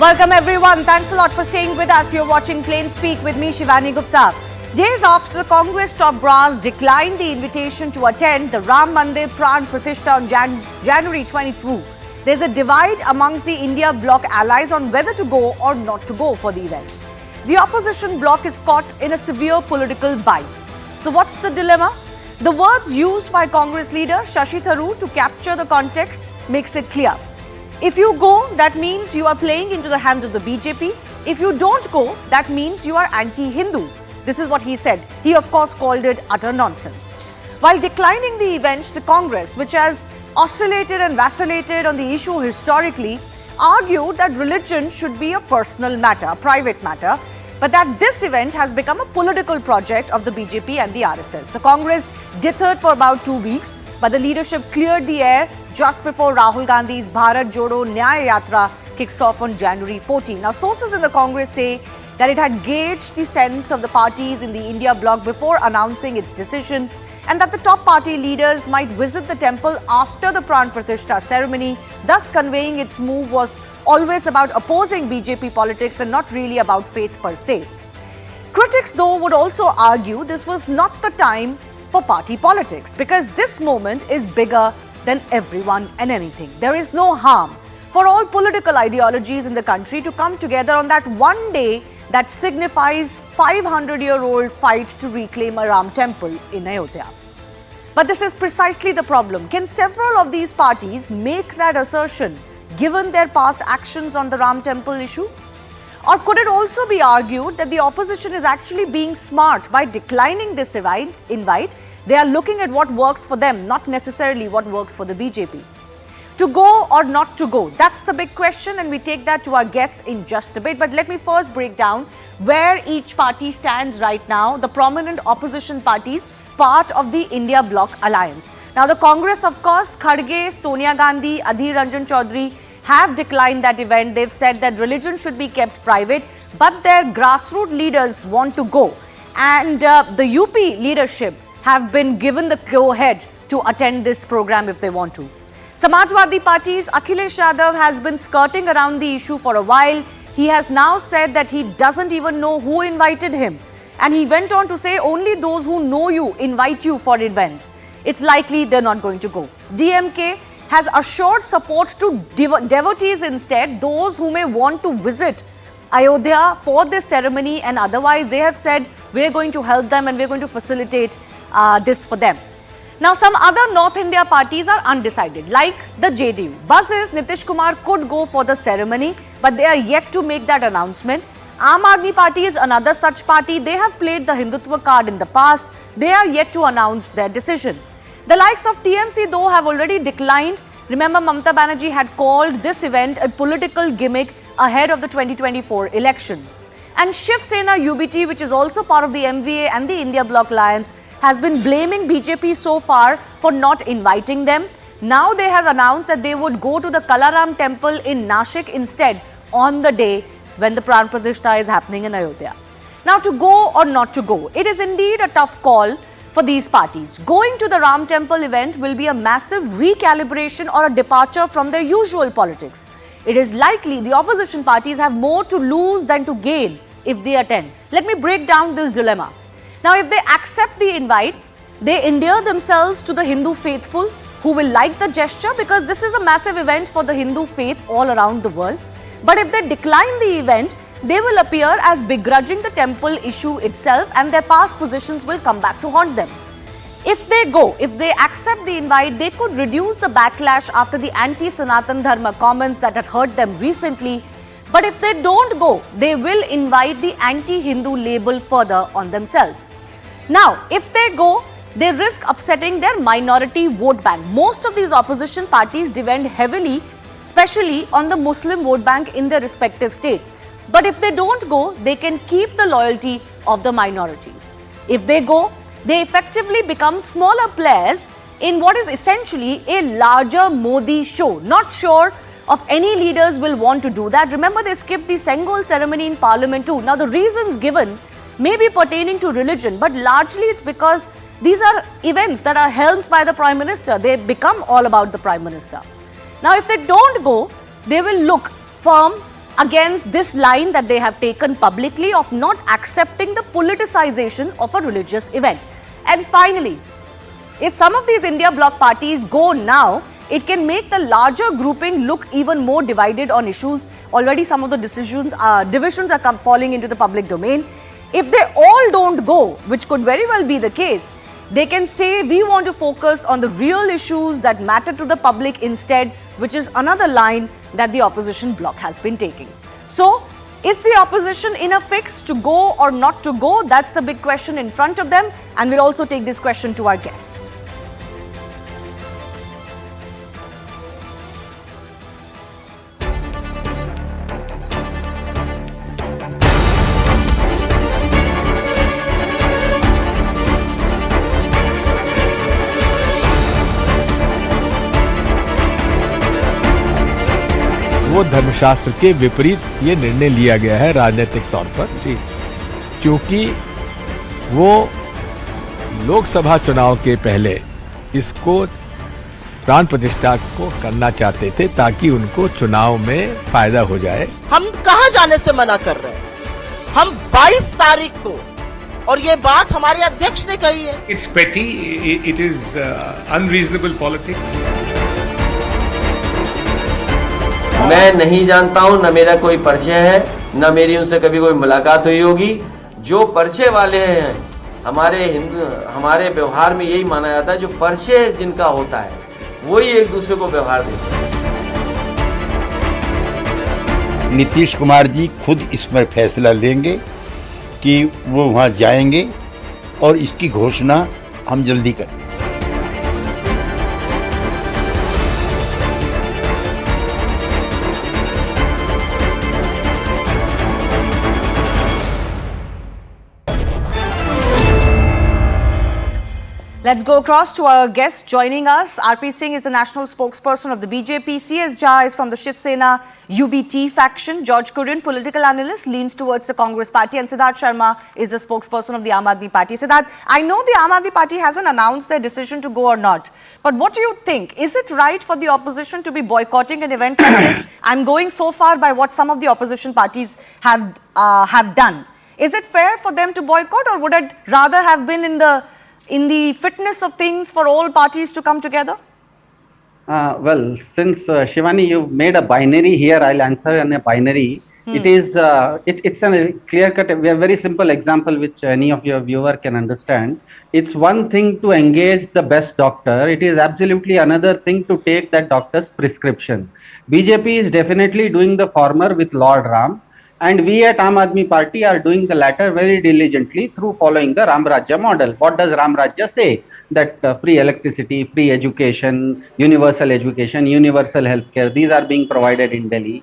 Welcome everyone. Thanks a lot for staying with us. You're watching Plain Speak with me, Shivani Gupta. Days after the Congress top brass declined the invitation to attend the Ram Mandir Pran Pratishtha on January 22, there's a divide amongst the India bloc allies on whether to go or not to go for the event. The opposition bloc is caught in a severe political bite. So what's the dilemma? The words used by Congress leader Shashi Tharoor to capture the context makes it clear. If you go, that means you are playing into the hands of the BJP. If you don't go, that means you are anti-Hindu. This is what he said. He of course called it utter nonsense. While declining the event, the Congress, which has oscillated and vacillated on the issue historically, argued that religion should be a personal matter, a private matter, but that this event has become a political project of the BJP and the RSS. The Congress deterred for about 2 weeks, but the leadership cleared the air just before Rahul Gandhi's Bharat Jodo Nyaya Yatra kicks off on January 14. Now, sources in the Congress say that it had gauged the sense of the parties in the India bloc before announcing its decision, and that the top party leaders might visit the temple after the Pran Pratishtha ceremony, thus conveying its move was always about opposing BJP politics and not really about faith per se. Critics, though, would also argue this was not the time for party politics, because this moment is bigger than everyone and anything. There is no harm for all political ideologies in the country to come together on that one day that signifies 500-year-old fight to reclaim a Ram temple in Ayodhya. But this is precisely the problem. Can several of these parties make that assertion given their past actions on the Ram temple issue? Or could it also be argued that the opposition is actually being smart by declining this invite? They are looking at what works for them, not necessarily what works for the BJP. To go or not to go, that's the big question, and we take that to our guests in just a bit. But let me first break down where each party stands right now, the prominent opposition parties, part of the India bloc alliance. Now, the Congress, of course, Kharge, Sonia Gandhi, Adhir Ranjan Chaudhary have declined that event. They've said that religion should be kept private, but their grassroots leaders want to go. And the UP leadership have been given the go-ahead to attend this program if they want to. Samajwadi Party's Akhilesh Yadav has been skirting around the issue for a while. He has now said that he doesn't even know who invited him. And he went on to say only those who know you invite you for events. It's likely they're not going to go. DMK has assured support to devotees instead, those who may want to visit Ayodhya for this ceremony, and otherwise they have said we're going to help them and we're going to facilitate this for them. Now, some other North India parties are undecided, like the JDU. Buzz is Nitish Kumar could go for the ceremony, but they are yet to make that announcement. Aam Aadmi Party is another such party. They have played the Hindutva card in the past. They are yet to announce their decision. The likes of TMC, though, have already declined. Remember, Mamata Banerjee had called this event a political gimmick ahead of the 2024 elections. And Shiv Sena UBT, which is also part of the MVA and the India Bloc Alliance, has been blaming BJP so far for not inviting them. Now they have announced that they would go to the Kalaram temple in Nashik instead on the day when the Pran Pratishtha is happening in Ayodhya. Now, to go or not to go, it is indeed a tough call for these parties. Going to the Ram temple event will be a massive recalibration or a departure from their usual politics. It is likely the opposition parties have more to lose than to gain if they attend. Let me break down this dilemma. Now, if they accept the invite, they endear themselves to the Hindu faithful who will like the gesture, because this is a massive event for the Hindu faith all around the world. But if they decline the event, they will appear as begrudging the temple issue itself, and their past positions will come back to haunt them. If they go, if they accept the invite, they could reduce the backlash after the anti-Sanatan Dharma comments that had hurt them recently. But if they don't go, they will invite the anti-Hindu label further on themselves. Now, if they go, they risk upsetting their minority vote bank. Most of these opposition parties depend heavily, especially on the Muslim vote bank in their respective states. But if they don't go, they can keep the loyalty of the minorities. If they go, they effectively become smaller players in what is essentially a larger Modi show. Not sure of any leaders will want to do that. Remember, they skipped the Sengol ceremony in Parliament too. Now, the reasons given may be pertaining to religion, but largely it's because these are events that are helmed by the Prime Minister. They become all about the Prime Minister. Now, if they don't go, they will look firm against this line that they have taken publicly of not accepting the politicization of a religious event. And finally, if some of these India bloc parties go now, it can make the larger grouping look even more divided on issues. Already some of the divisions are falling into the public domain. If they all don't go, which could very well be the case, they can say we want to focus on the real issues that matter to the public instead, which is another line that the opposition bloc has been taking. So, is the opposition in a fix to go or not to go? That's the big question in front of them, and we'll also take this question to our guests. वो धर्मशास्त्र के विपरीत ये निर्णय लिया गया है राजनीतिक तौर पर जी, क्योंकि वो लोकसभा चुनाव के पहले इसको प्राण प्रतिष्ठा को करना चाहते थे ताकि उनको चुनाव में फायदा हो जाए। हम कहां जाने से मना कर रहे हैं? हम 22 तारीख को, और ये बात हमारे अध्यक्ष ने कही है। It's petty, it is unreasonable politics. मैं नहीं जानता हूं, न मेरा कोई परिचय है, न मेरी उनसे कभी कोई मुलाकात हुई होगी। जो परिचय वाले हैं, हमारे व्यवहार में यही माना जाता है, जो परिचय जिनका होता है वही एक दूसरे को व्यवहार देते हैं। नीतीश कुमार जी खुद इसमें फैसला लेंगे कि वो वहाँ जाएंगे और इसकी घोषणा हम जल्दी करें। Let's go across to our guest joining us. RP Singh is the national spokesperson of the BJP. CS Jha is from the Shiv Sena UBT faction. George Kurian, political analyst, leans towards the Congress party. And Siddharth Sharma is the spokesperson of the Aam Aadmi party. Siddharth, I know the Aam Aadmi party hasn't announced their decision to go or not. But what do you think? Is it right for the opposition to be boycotting an event like this? I'm going so far by what some of the opposition parties have done. Is it fair for them to boycott, or would it rather have been in the fitness of things for all parties to come together? Well, since Shivani, you've made a binary here, I'll answer in a binary. It is, it's a clear-cut, a very simple example which any of your viewer can understand. It's one thing to engage the best doctor. It is absolutely another thing to take that doctor's prescription. BJP is definitely doing the former with Lord Ram. And we at Aam Aadmi Party are doing the latter very diligently through following the Ram Rajya model. What does Ram Rajya say? That free electricity, free education, universal healthcare, these are being provided in Delhi.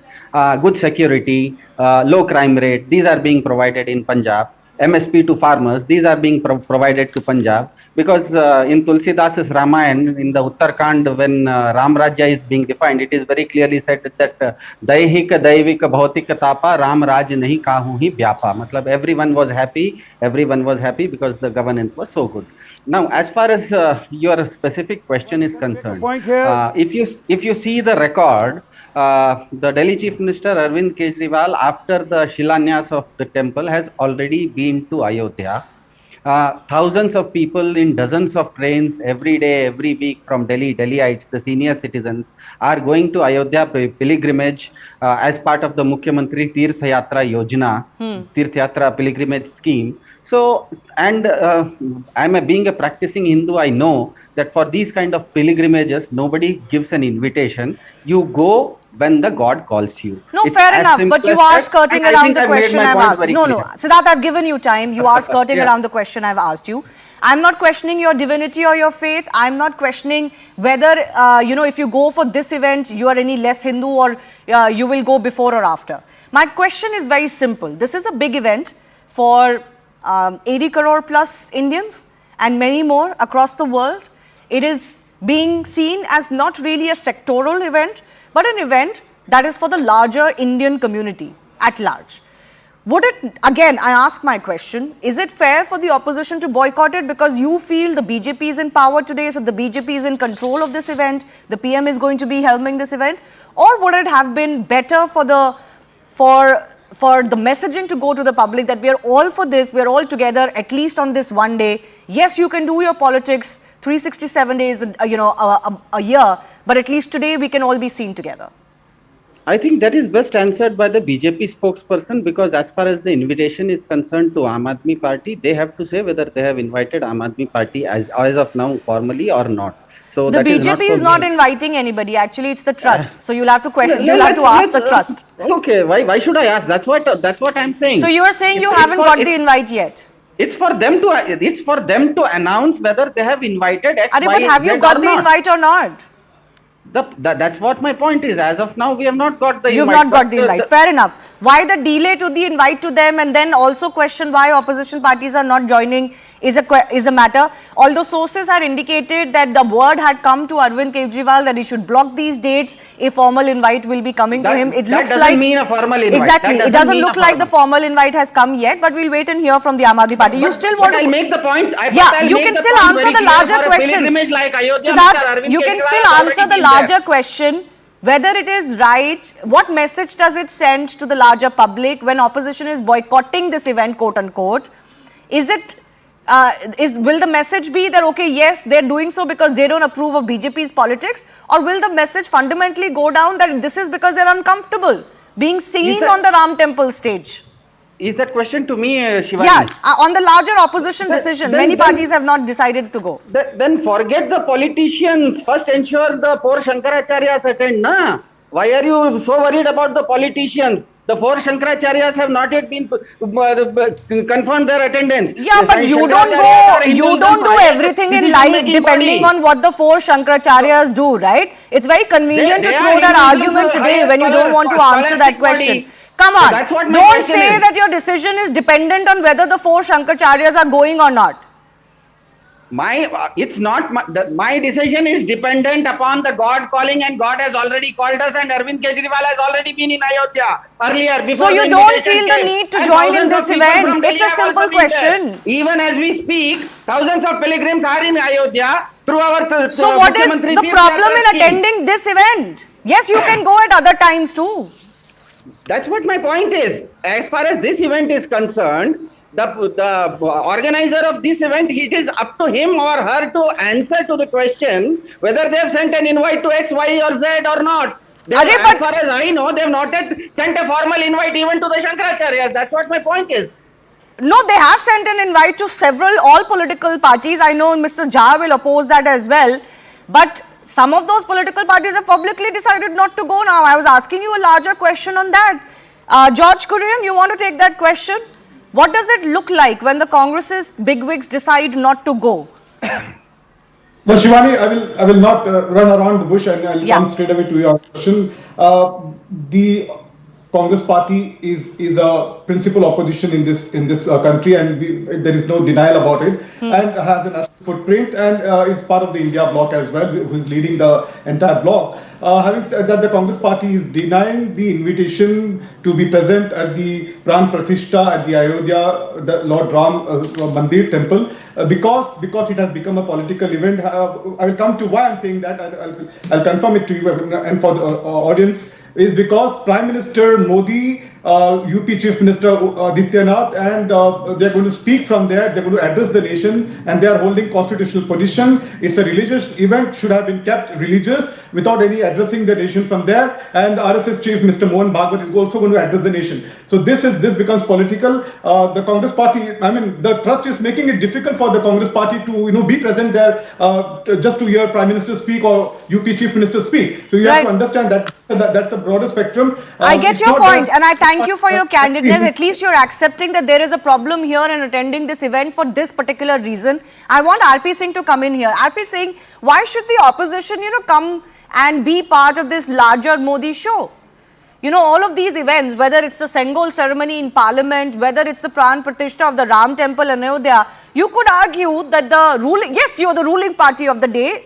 Good security, low crime rate, these are being provided in Punjab. MSP to farmers, these are being provided to Punjab. Because in Tulsidas' Ramayana, in the Uttarakhand, when Ram Rajya is being defined, it is very clearly said that Daihika, Daivika, Bhautika Tapa, Ram Raj Nahi Kahu Hi Vyapa. Matlab everyone was happy because the governance was so good. Now, as far as your specific question is concerned, if you see the record, the Delhi Chief Minister Arvind Kejriwal, after the Shilanyas of the temple, has already been to Ayodhya. Thousands of people in dozens of trains every day, every week from Delhiites, the senior citizens, are going to Ayodhya pilgrimage as part of the Mukhyamantri Tirth Yatra Yojana, Tirth Yatra pilgrimage scheme. So, and being a practicing Hindu, I know that for these kind of pilgrimages, nobody gives an invitation. You go when the God calls you. No, it's fair enough, but you are skirting around the question I've asked. No, Siddharth, I've given you time. You are skirting around the question I've asked you. I'm not questioning your divinity or your faith. I'm not questioning whether, if you go for this event, you are any less Hindu or you will go before or after. My question is very simple. This is a big event for 80 crore plus Indians and many more across the world. It is being seen as not really a sectoral event, but an event that is for the larger Indian community at large. Would it, again, I ask my question, is it fair for the opposition to boycott it because you feel the BJP is in power today, so the BJP is in control of this event, the PM is going to be helming this event? Or would it have been better for for the messaging to go to the public that we are all for this, we are all together at least on this one day. Yes, you can do your politics 367 days, a year, but at least today we can all be seen together. I think that is best answered by the BJP spokesperson, because as far as the invitation is concerned to Aam Aadmi Party, they have to say whether they have invited Aam Aadmi Party as of now formally or not. So The that BJP is not inviting anybody. Actually, it's the trust. So you'll have to question. You'll have to ask the trust. Okay, why should I ask? That's what I'm saying. So you are saying you haven't got the invite yet. It's for them to announce whether they have invited X, But Y, have you Z got or the not. invite or not? That's what my point is. As of now, we have not got the invite. You've not got the invite. Fair enough. Why the delay to the invite to them, and then also question why opposition parties are not joining is a matter. Although sources had indicated that the word had come to Arvind Kejriwal that he should block these dates, a formal invite will be coming to him. It looks like... That doesn't mean a formal invite. Exactly. It doesn't look like the formal invite has come yet, but we'll wait and hear from the Aam Aadmi Party. You still want to... I'll make the point. You can still answer the larger question. Like Ayodhya, Siddharth, you can still answer the larger question, whether it is right, what message does it send to the larger public when opposition is boycotting this event, quote unquote? Will the message be that, okay, yes, they're doing so because they don't approve of BJP's politics, or will the message fundamentally go down that this is because they're uncomfortable being seen on the Ram temple stage? Is that question to me, Shivani? Yeah, on the larger opposition decision, many parties have not decided to go. Then forget the politicians. First ensure the 4 Shankaracharyas attend, na? Why are you so worried about the politicians? The 4 Shankaracharyas have not yet been confirmed their attendance. Yeah, but you don't do everything in life depending on what the 4 Shankaracharyas do, right? It's very convenient to throw that argument today when you don't want to answer that question. Come on, don't say that your decision is dependent on whether the 4 Shankaracharyas are going or not. It's not my decision is dependent upon the God calling, and God has already called us, and Arvind Kejriwal has already been in Ayodhya earlier. So you don't feel the need to join in this event? It's a simple question. Even as we speak, thousands of pilgrims are in Ayodhya through our... So what is the problem in attending this event? Yes, you can go at other times too. That's what my point is. As far as this event is concerned, the organizer of this event, it is up to him or her to answer to the question whether they have sent an invite to X, Y or Z or not. As far as I know, they have not yet sent a formal invite even to the Shankaracharyas. That's what my point is. No, they have sent an invite to all political parties. I know Mr. Jha will oppose that as well. But some of those political parties have publicly decided not to go now. I was asking you a larger question on that. George Kurian, you want to take that question? What does it look like when the Congress's bigwigs decide not to go? Well, Shivani, I will not run around the bush, and I'll come straight away to your question. The Congress party is a principal opposition in this country, and there is no denial about it, and has an national footprint, and is part of the India bloc as well, who is leading the entire bloc. Having said that, the Congress party is denying the invitation to be present at the Pran Pratishtha at the Ayodhya Lord Ram Mandir temple because it has become a political event. I will come to why I'm saying that. I'll confirm it to you and for the audience. Is because Prime Minister Modi, UP Chief Minister Adityanath, and they're going to speak from there. They're going to address the nation, and they are holding constitutional position. It's a religious event, should have been kept religious without any addressing the nation from there. And the RSS Chief Mr. Mohan Bhagwat is also going to address the nation. So this becomes political. The Congress Party, the trust is making it difficult for the Congress Party to be present there just to hear Prime Minister speak or UP Chief Minister speak. So you have to understand that that's a broader spectrum. I get your point, and I thank you for your candidness. At least you're accepting that there is a problem here in attending this event for this particular reason. I want RP Singh to come in here. RP Singh, why should the opposition, come and be part of this larger Modi show? All of these events, whether it's the Sengol ceremony in Parliament, whether it's the Pran Pratishtha of the Ram temple in Ayodhya, you could argue that you're the ruling party of the day.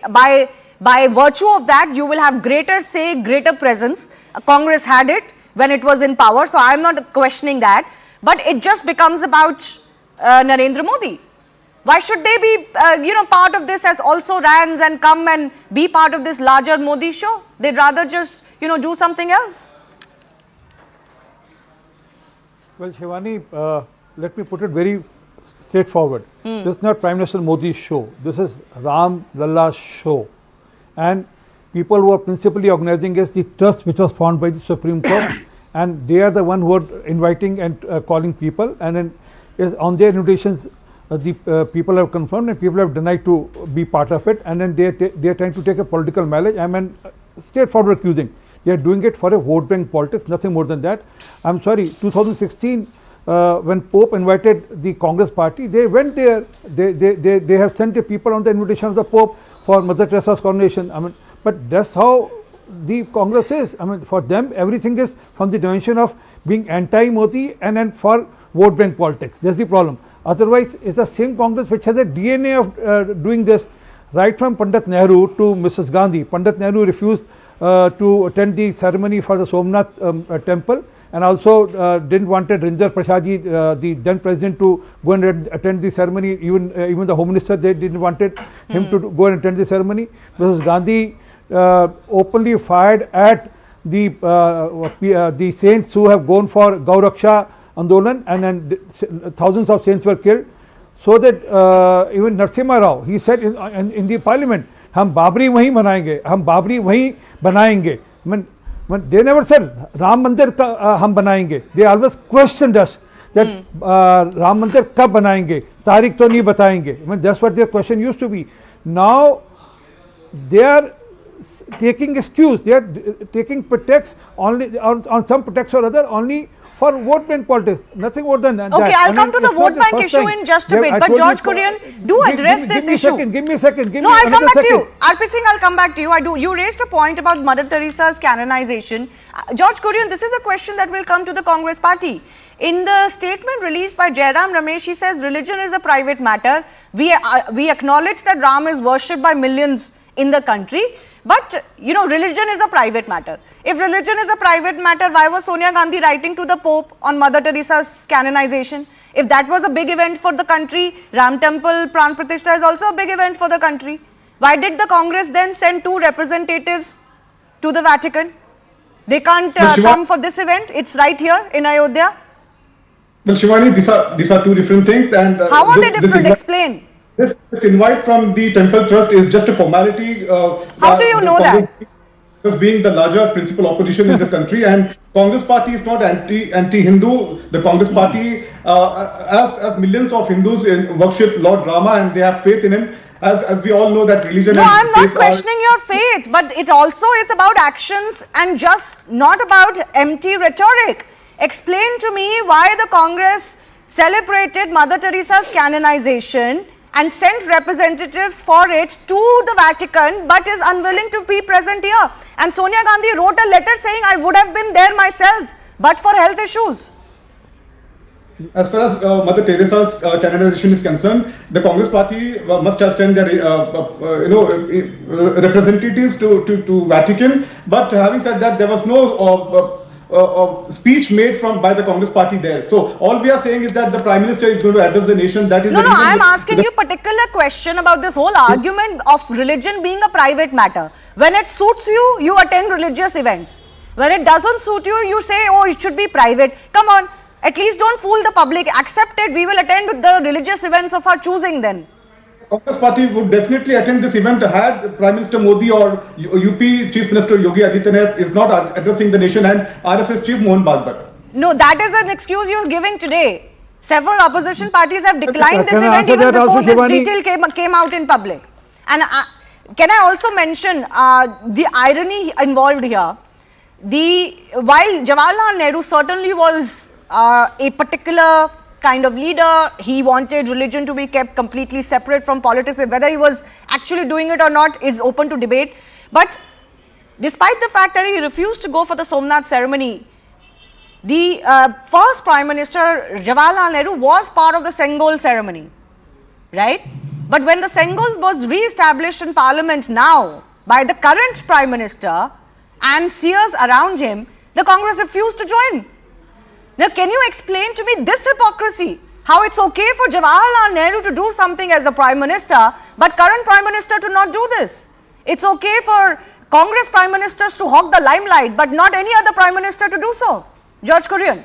By virtue of that, you will have greater say, greater presence. Congress had it when it was in power, so I'm not questioning that. But it just becomes about Narendra Modi. Why should they be, part of this as also rans and come and be part of this larger Modi show? They'd rather just, do something else. Well, Shivani, let me put it very straightforward. This is not Prime Minister Modi's show. This is Ram Lalla's show. And people who are principally organizing is the trust which was formed by the Supreme Court. And they are the one who are inviting and calling people. And then is on their invitations, the people have confirmed and people have denied to be part of it. And then they are trying to take a political mileage. I mean, straightforward accusing. They are doing it for a vote bank politics, nothing more than that. I'm sorry, 2016, when Pope invited the Congress party, they went there. They have sent the people on the invitation of the Pope for Mother Teresa's coronation. I mean, but that's how the Congress is. I mean, for them, everything is from the dimension of being anti-Modi and then for vote bank politics. That's the problem. Otherwise, it's the same Congress which has a DNA of doing this, right from Pandit Nehru to Mrs. Gandhi. Pandit Nehru refused to attend the ceremony for the Somnath temple, and also didn't wanted Rinjar Prasadji, the then president, to go and attend the ceremony. Even the Home Minister, they didn't wanted him to go and attend the ceremony. Mrs. Gandhi openly fired at the saints who have gone for Gauraksha Andolan, and then thousands of saints were killed. So that even Narasimha Rao, he said in the parliament, हम बाबरी वहीं बनाएंगे, हम बाबरी वहीं बनाएंगे. They never said Ram Mandir हम बनाएंगे. They always questioned us that Ram Mandir कब बनाएंगे, तारीख तो नहीं बताएंगे. That's what their question used to be. Now they are taking excuse, they are taking pretext only on some pretext or other only for vote bank politics, nothing more than that. Okay, I'll come to the vote bank issue in just a bit, but George Kurian, do address this issue. Give me a second. No, I'll come back to you. RP Singh, I'll come back to you. You raised a point about Mother Teresa's canonization. George Kurian, this is a question that will come to the Congress party. In the statement released by Jairam Ramesh, he says religion is a private matter. We acknowledge that Ram is worshipped by millions in the country, but religion is a private matter. If religion is a private matter, why was Sonia Gandhi writing to the Pope on Mother Teresa's canonization? If that was a big event for the country, Ram Temple, Pran Pratishtha is also a big event for the country. Why did the Congress then send 2 representatives to the Vatican? They can't come for this event. It's right here in Ayodhya. Well, Shivani, these are 2 different things. And how are they different? Explain. This invite from the Temple Trust is just a formality. How do you know that? Because being the larger principal opposition in the country, and Congress party is not anti-Hindu. The Congress party, as millions of Hindus worship Lord Rama and they have faith in him. As we all know that religion. No, I'm not questioning your faith, but it also is about actions and just not about empty rhetoric. Explain to me why the Congress celebrated Mother Teresa's canonization and sent representatives for it to the Vatican, but is unwilling to be present here. And Sonia Gandhi wrote a letter saying, I would have been there myself, but for health issues. As far as Mother Teresa's canonization is concerned, the Congress party must have sent their representatives to Vatican. But having said that, there was no speech made by the Congress party there. So all we are saying is that the Prime Minister is going to address the nation. That is no, I am asking you a particular question about this whole argument of religion being a private matter. When it suits you, you attend religious events. When it doesn't suit you, you say, oh, it should be private. Come on, at least don't fool the public. Accept it. We will attend the religious events of our choosing then. Congress party would definitely attend this event had Prime Minister Modi or UP Chief Minister Yogi Adityanath is not addressing the nation and RSS Chief Mohan Bhagwat. No, that is an excuse you're giving today. Several opposition parties have declined this event even before this detail came out in public. And can I also mention the irony involved here? While Jawaharlal Nehru certainly was a particular kind of leader, he wanted religion to be kept completely separate from politics. Whether he was actually doing it or not is open to debate. But despite the fact that he refused to go for the Somnath ceremony, the first Prime Minister Jawaharlal Nehru was part of the Sengol ceremony, right? But when the Sengol was re-established in Parliament now by the current Prime Minister and seers around him, the Congress refused to join. Now, can you explain to me this hypocrisy? How it's okay for Jawaharlal Nehru to do something as the Prime Minister, but current Prime Minister to not do this? It's okay for Congress Prime Ministers to hog the limelight, but not any other Prime Minister to do so. George Kurian.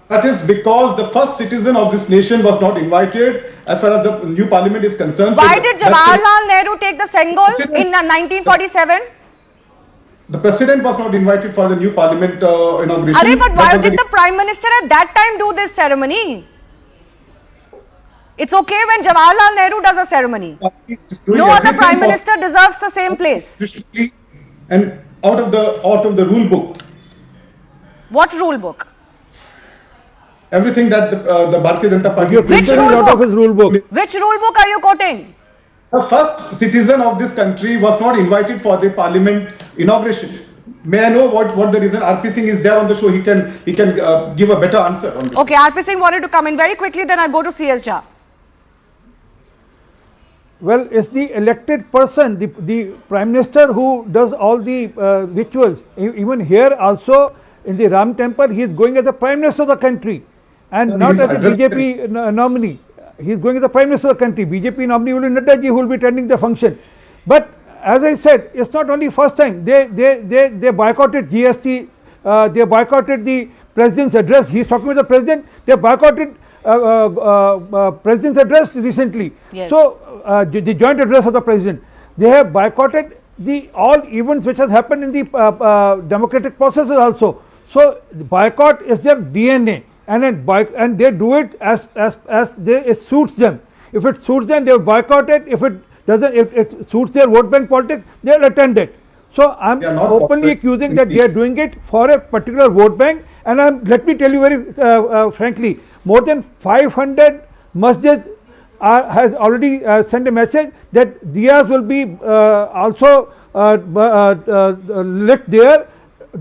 That is because the first citizen of this nation was not invited as far as the new parliament is concerned. Why So did that's Jawaharlal Nehru take the Sengol President- in 1947? the president was not invited for the new parliament inauguration. Arey, but That why was the did the Prime Minister at that time do this ceremony? It's okay when Jawaharlal Nehru does a ceremony. It's doing No other everything Prime Minister deserves the same place. constitutionally and out of the rule book. What rule book? Everything that the Bharatiya Janata Party. Your Which president is rule out of book? his rule book. Which rule book are you quoting? The first citizen of this country was not invited for the parliament inauguration. May I know what the reason? RP Singh is there on the show. He can give a better answer on this. Okay, RP Singh wanted to come in very quickly, then I go to CS Jha. Well, it's the elected person, the Prime Minister who does all the rituals. Even here also in the Ram temple, he is going as the Prime Minister of the country and No, not he's as a addressed BJP nominee. He is going as the Prime Minister of the country. BJP nominee will be Nadda ji who will be attending the function. But as I said, it's not only first time. They boycotted GST. They boycotted the President's address. He is talking with the President. They boycotted President's address recently. Yes. So the joint address of the President. They have boycotted the all events which has happened in the democratic processes also. So the boycott is their DNA, and they do it as it suits them. If it suits them, they will boycott it. If it doesn't, if it suits their vote bank politics, they will attend it. So I'm They are not openly boycotting accusing that they are doing it for a particular vote bank. And let me tell you very frankly, more than 500 masjid has already sent a message that diyas will be also lit there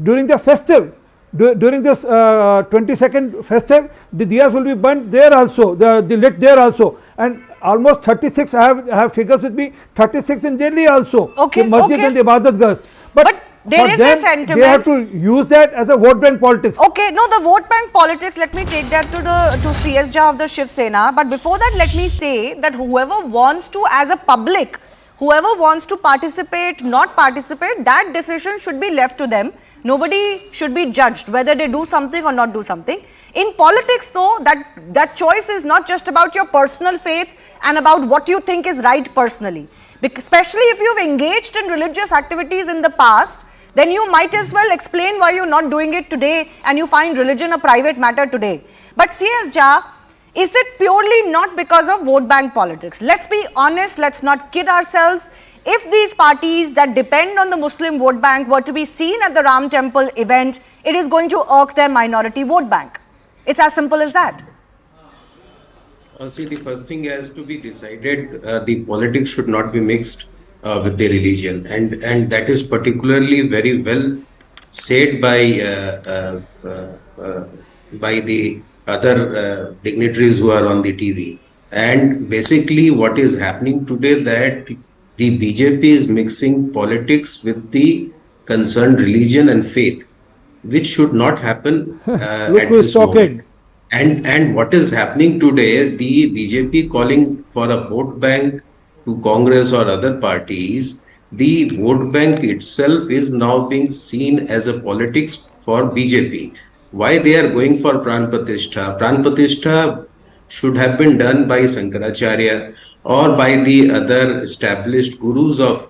during the festive. During this 22nd festive, the diyas will be burnt there also, the lit there also, and almost 36. I have figures with me. 36 in Delhi also. Okay, the masjid okay. and the ibadat gars. But there for is them, a sentiment. They have to use that as a vote bank politics. Okay, no, the vote bank politics, let me take that to CS Jha of the Shiv Sena. But before that, let me say that whoever wants to, as a public, whoever wants to participate, not participate, that decision should be left to them. Nobody should be judged whether they do something or not do something. In politics though, that choice is not just about your personal faith and about what you think is right personally. Especially if you've engaged in religious activities in the past, then you might as well explain why you're not doing it today and you find religion a private matter today. But CS Jha, is it purely not because of vote bank politics? Let's be honest, let's not kid ourselves. If these parties that depend on the Muslim vote bank were to be seen at the Ram temple event, it is going to irk their minority vote bank. It's as simple as that. See, the first thing has to be decided, the politics should not be mixed with the religion, and that is particularly very well said by the other dignitaries who are on the TV. And basically what is happening today, that the BJP is mixing politics with the concerned religion and faith, which should not happen at this moment. And what is happening today, the BJP calling for a vote bank to Congress or other parties, the vote bank itself is now being seen as a politics for BJP. Why they are going for Pran Pratishtha? Pran Pratishtha should have been done by Shankaracharya or by the other established gurus of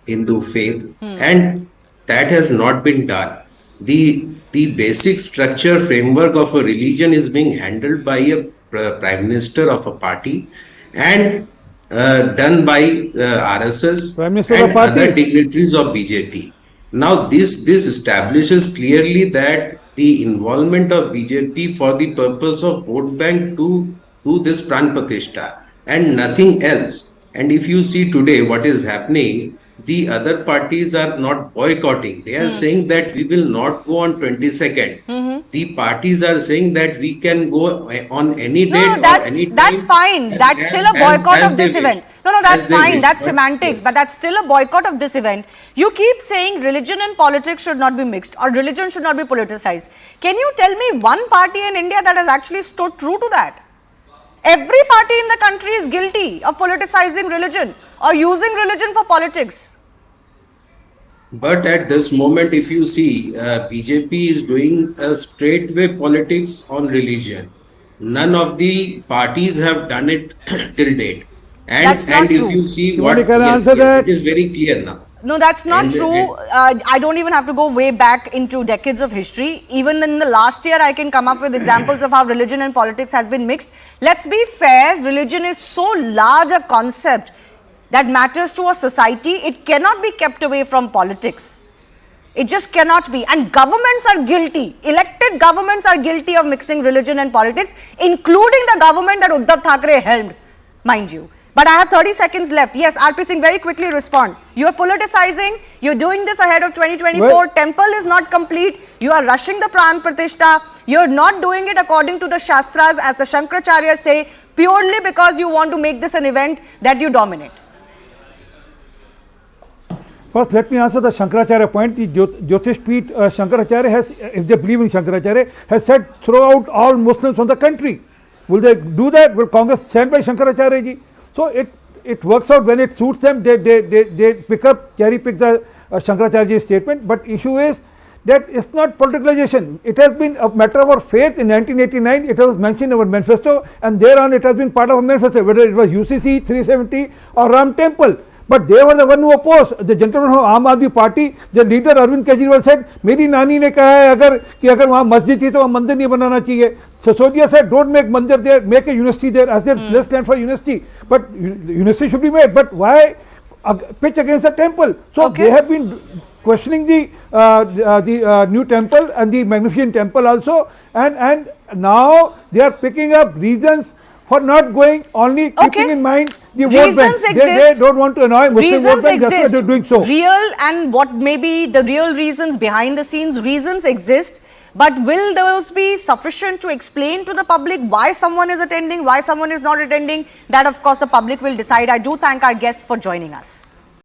Hindu faith, and that has not been done. The basic structure framework of a religion is being handled by a prime minister of a party and done by RSS and other dignitaries of BJP. Now this establishes clearly that the involvement of BJP for the purpose of vote bank to this Pran Pratishtha and nothing else. And if you see today what is happening, the other parties are not boycotting. They are saying that we will not go on 22nd. The parties are saying that we can go on any date or any time. That's fine. That's still a boycott of this event. No, that's fine. That's semantics. But that's still a boycott of this event. You keep saying religion and politics should not be mixed or religion should not be politicized. Can you tell me one party in India that has actually stood true to that? Every party in the country is guilty of politicizing religion or using religion for politics. But at this moment, if you see, BJP is doing a straightway politics on religion. None of the parties have done it till date. That's not And if true. you see Shivani, what, can I yes, answer yes, that? it is very clear now. No, that's not And true. I don't even have to go way back into decades of history. Even in the last year, I can come up with examples of how religion and politics has been mixed. Let's be fair, religion is so large a concept that matters to a society. It cannot be kept away from politics. It just cannot be. And governments are guilty. Elected governments are guilty of mixing religion and politics, including the government that Uddhav Thackeray helmed, mind you. But I have 30 seconds left. Yes, RP Singh, very quickly respond. You are politicizing. You're doing this ahead of 2024. Well, Temple is not complete. You are rushing the Pran Pratishtha. You're not doing it according to the Shastras, as the Shankaracharyas say, purely because you want to make this an event that you dominate. First, let me answer the Shankaracharya point. The Jyotish Peeth Shankaracharya has, if they believe in Shankaracharya, has said throughout all Muslims from the country. Will they do that? Will Congress stand by Shankaracharya ji? So it works out when it suits them. They cherry pick the Shankaracharya ji's statement. But issue is that it's not politicalization. It has been a matter of our faith. In 1989, it was mentioned in our manifesto, and thereon it has been part of our manifesto, whether it was UCC 370 or Ram Temple. But they were the one who opposed. The gentleman from Aam Aadmi Party, the leader Arvind Kejriwal said, मेरी नानी ने कहा है अगर वहाँ मस्जिद थी तो वहाँ मंदिर नहीं बनाना चाहिए. Sisodia said, don't make mandir there, make a university there, as there's less land for university. But university should be made. But why pitch against the temple? So they have been questioning the new temple and the magnificent temple also, and now they are picking up reasons for not going, only keeping in mind the vote bank. They don't want to annoy Muslim vote bank, that's why they're doing so. Real and what may be the real reasons behind the scenes, reasons exist, but will those be sufficient to explain to the public why someone is attending, why someone is not attending? That of course the public will decide. I do thank our guests for joining us.